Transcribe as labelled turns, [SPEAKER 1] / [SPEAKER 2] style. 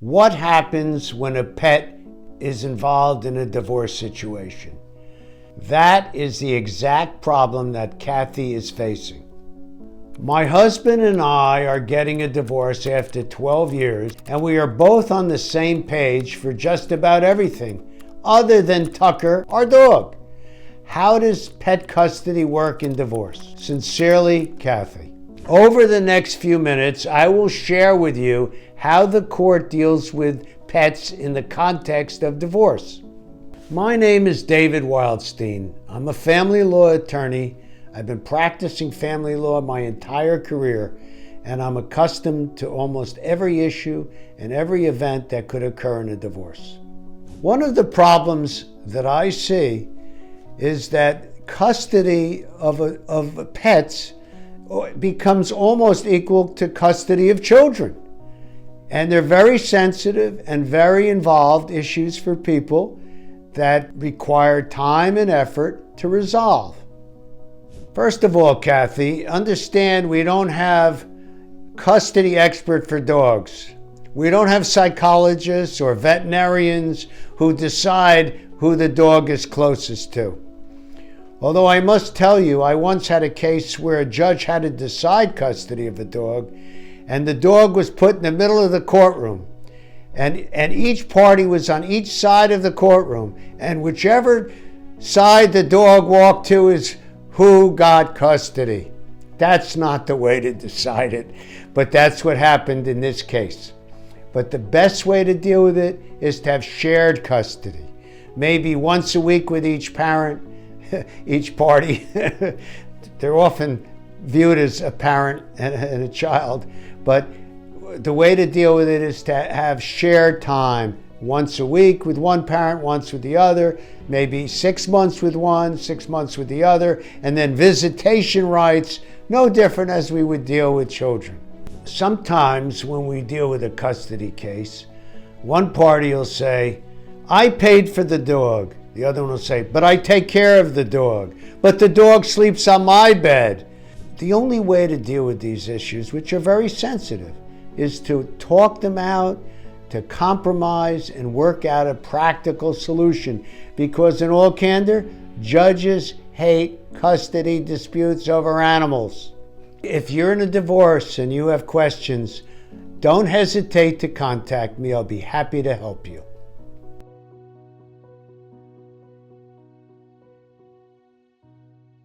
[SPEAKER 1] What happens when a pet is involved in a divorce situation? That is the exact problem that Kathy is facing. My husband and I are getting a divorce after 12 years, and we are both on the same page for just about everything, other than Tucker, our dog. How does pet custody work in divorce? Sincerely, Kathy. Over the next few minutes, I will share with you how the court deals with pets in the context of divorce. My name is David Wildstein. I'm a family law attorney. I've been practicing family law my entire career, and I'm accustomed to almost every issue and every event that could occur in a divorce. One of the problems that I see is that custody of pets becomes almost equal to custody of children. And they're very sensitive and very involved issues for people that require time and effort to resolve. First of all, Kathy, understand we don't have custody expert for dogs. We don't have psychologists or veterinarians who decide who the dog is closest to. Although I must tell you, I once had a case where a judge had to decide custody of a dog, and the dog was put in the middle of the courtroom. And each party was on each side of the courtroom. And whichever side the dog walked to is who got custody. That's not the way to decide it, but that's what happened in this case. But the best way to deal with it is to have shared custody. Maybe once a week with each parent, each party. They're often viewed as a parent and a child, but the way to deal with it is to have shared time, once a week with one parent, once with the other, maybe 6 months with one, 6 months with the other, and then visitation rights, no different as we would deal with children. Sometimes when we deal with a custody case, one party will say, I paid for the dog. The other one will say, but I take care of the dog. But the dog sleeps on my bed. The only way to deal with these issues, which are very sensitive, is to talk them out, to compromise and work out a practical solution. Because in all candor, judges hate custody disputes over animals. If you're in a divorce and you have questions, don't hesitate to contact me. I'll be happy to help you.